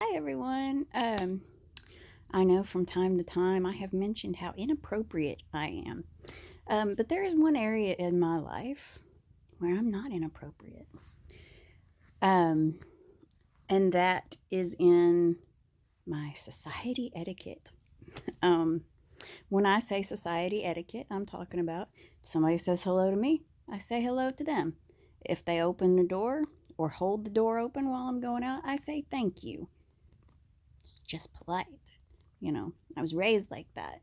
Hi everyone. I know from time to time I have mentioned how inappropriate I am. But there is one area in my life where I'm not inappropriate. Um, and that is in my society etiquette. Um, when I say society etiquette, I'm talking about if somebody says hello to me, I say hello to them. If they open the door or hold the door open while I'm going out, I say thank you. It's just polite. I was raised like that,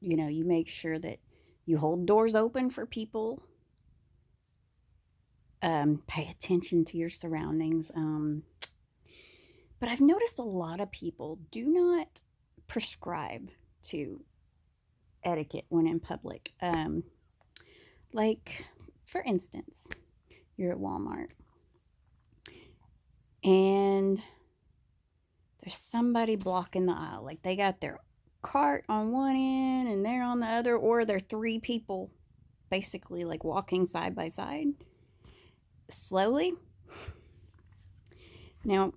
you make sure that you hold doors open for people, pay attention to your surroundings. But I've noticed a lot of people do not prescribe to etiquette when in public. Like, for instance, you're at Walmart and there's somebody blocking the aisle. Like, they got their cart on one end and they're on the other, or they're three people basically like walking side by side slowly. Now,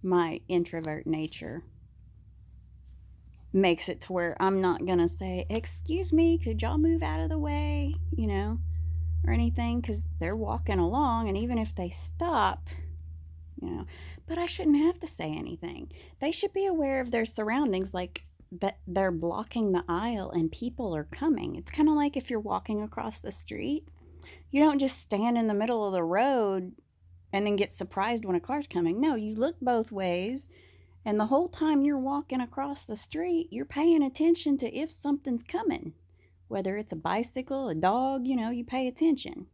my introvert nature makes it to where I'm not going to say, "Excuse me, could y'all move out of the way?" or anything, because they're walking along, and even if they stop, you know, but I shouldn't have to say anything. They should be aware of their surroundings, like that they're blocking the aisle and people are coming. It's kind of like if you're walking across the street, you don't just stand in the middle of the road and then get surprised when a car's coming. No, you look both ways. And the whole time you're walking across the street, you're paying attention to if something's coming. Whether it's a bicycle, a dog, you pay attention.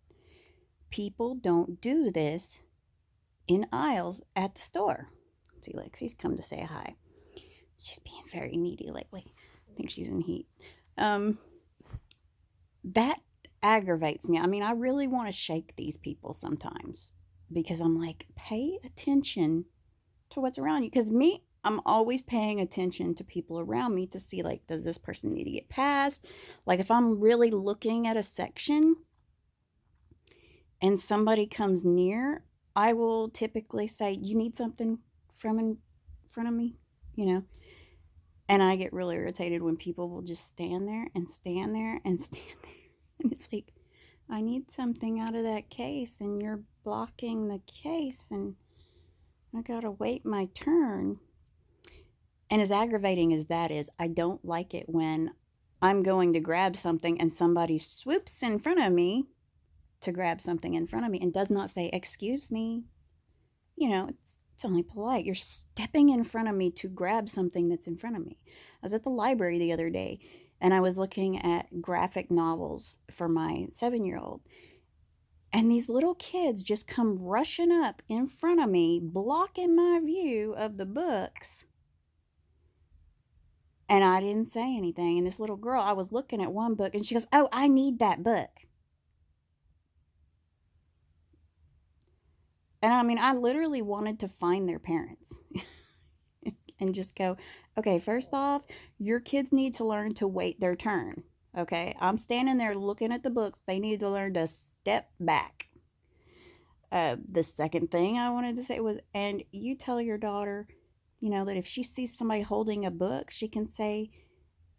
People don't do this in aisles at the store. See, Lexi's come to say hi. She's being very needy lately. I think she's in heat. Um, that aggravates me. I mean, I really want to shake these people sometimes because I'm like, pay attention to what's around you. Because me, I'm always paying attention to people around me to see, like, does this person need to get past? Like, if I'm really looking at a section and somebody comes near, I will typically say, "You need something from in front of me?" You know? And I get really irritated when people will just stand there and stand there and stand there. And it's like, I need something out of that case, and you're blocking the case, and I gotta wait my turn. And as aggravating as that is, I don't like it when I'm going to grab something and somebody swoops in front of me to grab something in front of me and does not say, "Excuse me." It's only polite. You're stepping in front of me to grab something that's in front of me. I was at the library the other day and I was looking at graphic novels for my 7 year old. And these little kids just come rushing up in front of me, blocking my view of the books. And I didn't say anything. And this little girl, I was looking at one book and she goes, "Oh, I need that book." And I mean, I literally wanted to find their parents and just go, "Okay, first off, your kids need to learn to wait their turn. Okay, I'm standing there looking at the books. They need to learn to step back." The second thing I wanted to say was, and you tell your daughter, that if she sees somebody holding a book, she can say,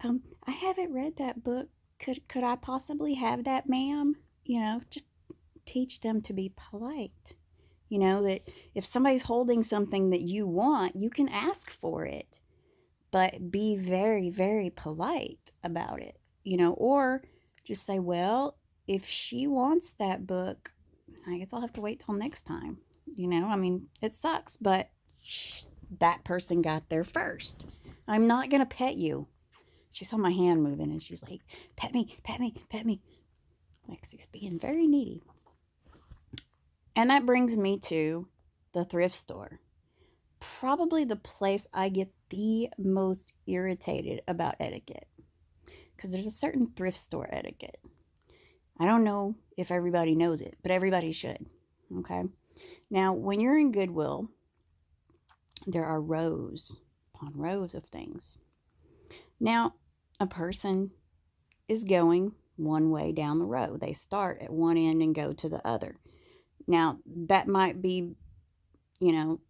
"I haven't read that book. Could I possibly have that, ma'am?" Just teach them to be polite. That if somebody's holding something that you want, you can ask for it, but be very, very polite about it, or just say, "Well, if she wants that book, I guess I'll have to wait till next time." I mean, it sucks, but that person got there first. I'm not going to pet you. She saw my hand moving and she's like, "Pet me, pet me, pet me." Lexi's being very needy. And that brings me to the thrift store. Probably the place I get the most irritated about etiquette. Because there's a certain thrift store etiquette. I don't know if everybody knows it, but everybody should. Okay? Now, when you're in Goodwill, there are rows upon rows of things. Now, a person is going one way down the row. They start at one end and go to the other. Now, that might be, you know,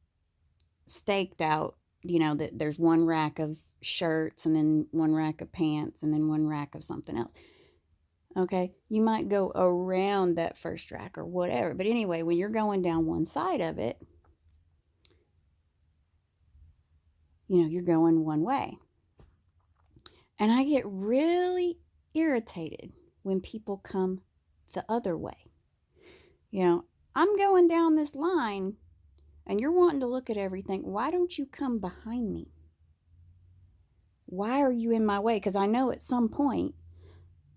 staked out, that there's one rack of shirts and then one rack of pants and then one rack of something else. Okay, you might go around that first rack or whatever. But anyway, when you're going down one side of it, you're going one way. And I get really irritated when people come the other way. I'm going down this line and you're wanting to look at everything. Why don't you come behind me? Why are you in my way? Because I know at some point,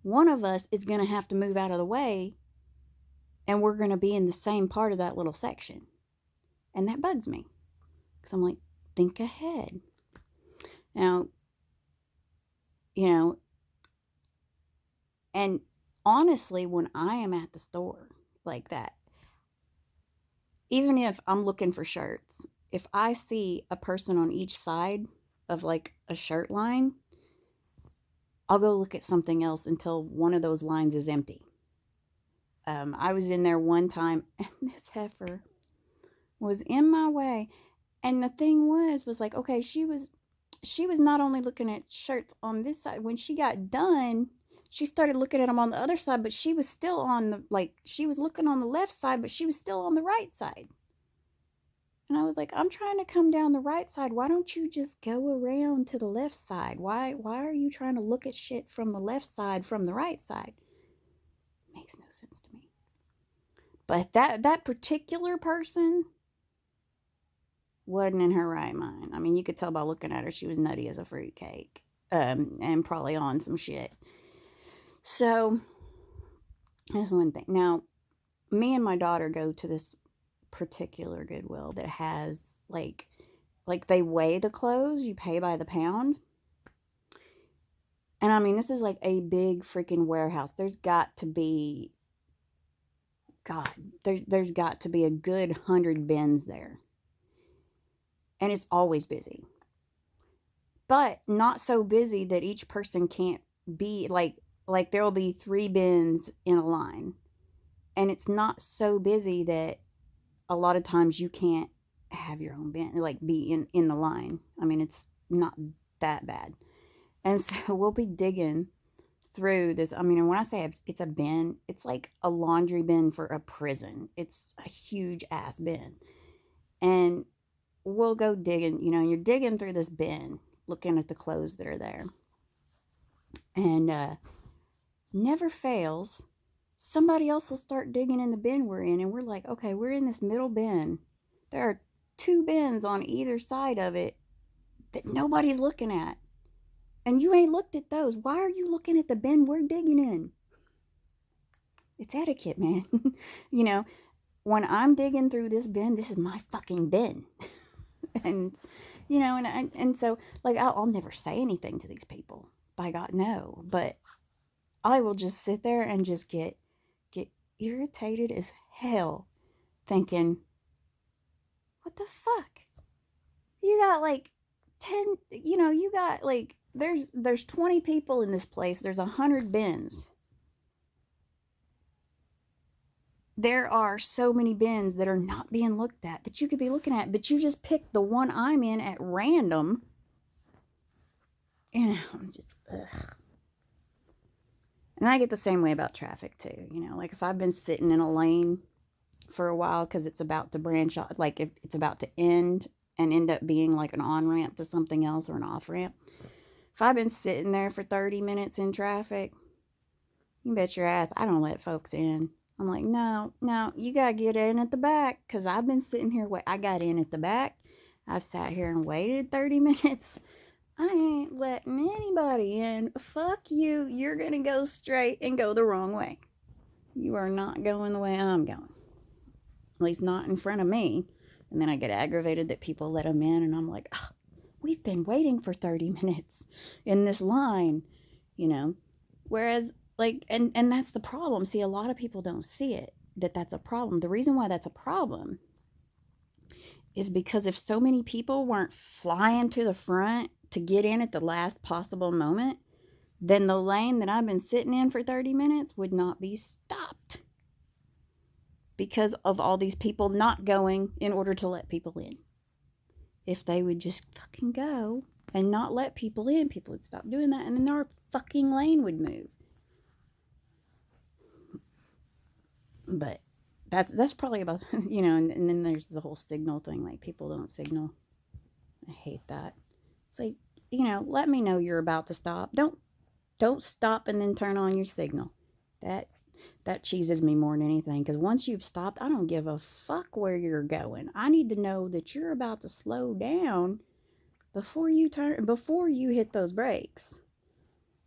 one of us is going to have to move out of the way and we're going to be in the same part of that little section. And that bugs me. Because I'm like, think ahead. Now, and honestly, when I am at the store like that, even if I'm looking for shirts, if I see a person on each side of like a shirt line, I'll go look at something else until one of those lines is empty. I was in there one time and this heifer was in my way. And the thing was like, okay, she was not only looking at shirts on this side. When she got done, she started looking at them on the other side, but she was still on she was looking on the left side, but she was still on the right side. And I was like, I'm trying to come down the right side. Why don't you just go around to the left side? Why are you trying to look at shit from the left side from the right side? Makes no sense to me. But that particular person wasn't in her right mind. I mean, you could tell by looking at her, she was nutty as a fruitcake, and probably on some shit. So that's one thing. Now, me and my daughter go to this particular Goodwill that has like they weigh the clothes. You pay by the pound. And I mean, this is like a big freaking warehouse. There's got to be, there's got to be a good 100 bins there. And it's always busy. But not so busy that each person can't be like there'll be 3 bins in a line. And it's not so busy that a lot of times you can't have your own bin, like be in the line. I mean, it's not that bad. And so we'll be digging through this. I mean, and when I say it's a bin, it's like a laundry bin for a prison. It's a huge ass bin. And we'll go digging, you're digging through this bin, looking at the clothes that are there. And never fails, somebody else will start digging in the bin we're in. And we're like, okay, we're in this middle bin. There are 2 bins on either side of it that nobody's looking at. And you ain't looked at those. Why are you looking at the bin we're digging in? It's etiquette, man. When I'm digging through this bin, this is my fucking bin. And, and so, like, I'll never say anything to these people. By God, no. But I will just sit there and just get irritated as hell thinking, what the fuck? You got like 10, you got like, there's 20 people in this place. There's 100 bins. There are so many bins that are not being looked at that you could be looking at, but you just pick the one I'm in at random. I'm just, ugh. And I get the same way about traffic too. Like if I've been sitting in a lane for a while because it's about to branch off, like if it's about to end and end up being like an on-ramp to something else or an off-ramp. If I've been sitting there for 30 minutes in traffic, you bet your ass I don't let folks in. I'm like, no, you got to get in at the back because I've been sitting here. I got in at the back. I've sat here and waited 30 minutes. I ain't letting anybody in. Fuck you. You're going to go straight and go the wrong way. You are not going the way I'm going. At least not in front of me. And then I get aggravated that people let them in. And I'm like, oh, we've been waiting for 30 minutes in this line, Whereas, like, and that's the problem. See, a lot of people don't see it, that's a problem. The reason why that's a problem is because if so many people weren't flying to the front to get in at the last possible moment, then the lane that I've been sitting in for 30 minutes would not be stopped because of all these people not going in order to let people in. if they would just fucking go and not let people in, people would stop doing that, and then our fucking lane would move. But that's probably about, and then there's the whole signal thing, like people don't signal. I hate that. It's like, let me know you're about to stop. Don't stop and then turn on your signal. That that cheeses me more than anything, because once you've stopped, I don't give a fuck where you're going. I need to know that you're about to slow down before you hit those brakes.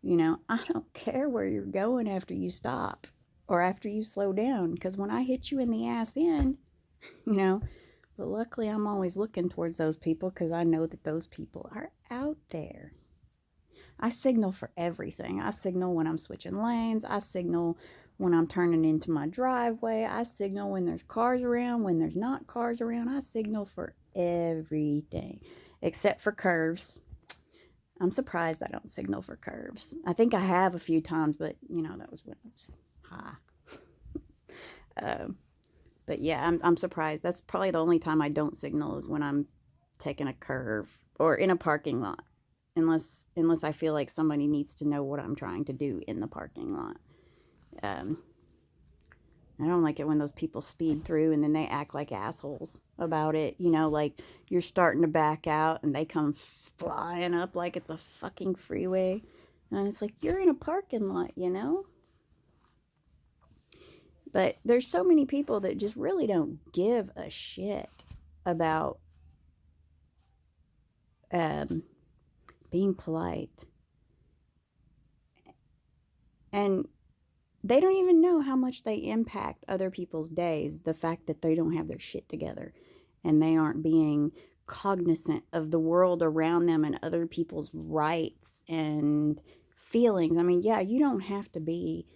I don't care where you're going after you stop or after you slow down, because when I hit you in the ass end, you know, but luckily I'm always looking towards those people, because I know that those people are out there. I signal for everything. I signal when I'm switching lanes. I signal when I'm turning into my driveway. I signal when there's cars around, when there's not cars around. I signal for everything except for curves. I'm surprised I don't signal for curves. I think I have a few times, but that was when I was high. But yeah, I'm surprised. That's probably the only time I don't signal is when I'm taking a curve or in a parking lot, unless I feel like somebody needs to know what I'm trying to do in the parking lot. Um, I don't like it when those people speed through and then they act like assholes about it. Like you're starting to back out and they come flying up like it's a fucking freeway. And it's like, you're in a parking lot. But there's so many people that just really don't give a shit about being polite. And they don't even know how much they impact other people's days. The fact that they don't have their shit together and they aren't being cognizant of the world around them and other people's rights and feelings. I mean, yeah, you don't have to be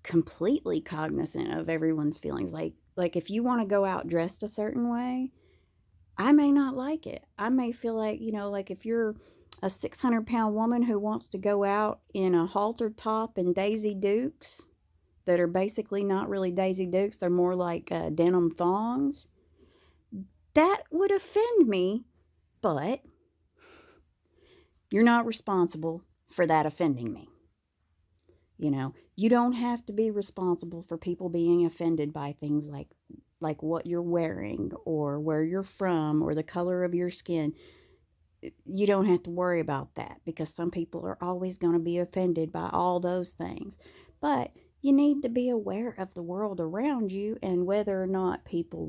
completely cognizant of everyone's feelings. Like if you want to go out dressed a certain way, I may not like it. I may feel like, like if you're a 600-pound woman who wants to go out in a halter top and Daisy Dukes that are basically not really Daisy Dukes, they're more like denim thongs, that would offend me, but you're not responsible for that offending me. You don't have to be responsible for people being offended by things like what you're wearing or where you're from or the color of your skin. You don't have to worry about that, because some people are always going to be offended by all those things. But you need to be aware of the world around you and whether or not people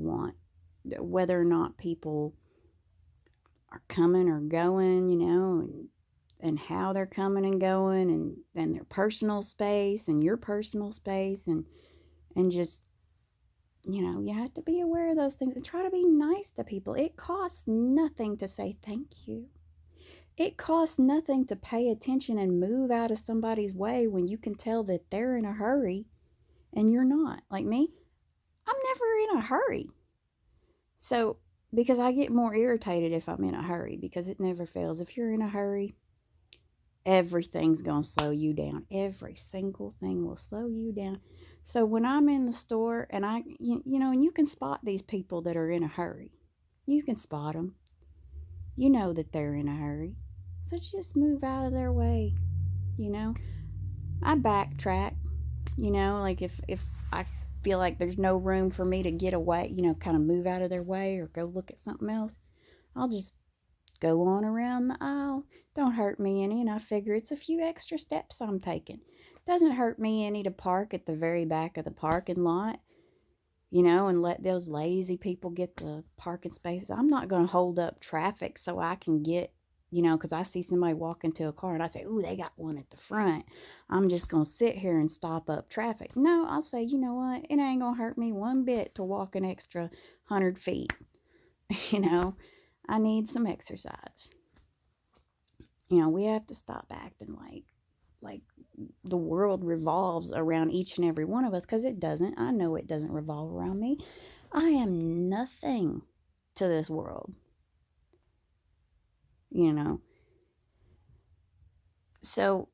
are coming or going, and how they're coming and going, and their personal space and your personal space, and just, you have to be aware of those things and try to be nice to people. It costs nothing to say thank you. It costs nothing to pay attention and move out of somebody's way when you can tell that they're in a hurry and you're not. Like me, I'm never in a hurry. So, because I get more irritated if I'm in a hurry, because it never fails. If you're in a hurry, everything's going to slow you down. Every single thing will slow you down. So when I'm in the store and and you can spot these people that are in a hurry. You can spot them. You know that they're in a hurry. So just move out of their way. I backtrack, like if I feel like there's no room for me to get away, kind of move out of their way or go look at something else, I'll just go on around the aisle. Don't hurt me any, and I figure it's a few extra steps I'm taking. Doesn't hurt me any to park at the very back of the parking lot, and let those lazy people get the parking spaces. I'm not going to hold up traffic so I can get, because I see somebody walk into a car and I say, ooh, they got one at the front. I'm just going to sit here and stop up traffic. No, I'll say, you know what? It ain't going to hurt me one bit to walk an extra 100 feet. I need some exercise. We have to stop acting like the world revolves around each and every one of us, because it doesn't. I know it doesn't revolve around me. I am nothing to this world. So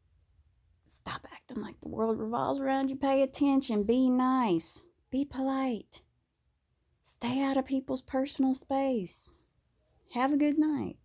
stop acting like the world revolves around you. Pay attention. Be nice. Be polite. Stay out of people's personal space. Have a good night.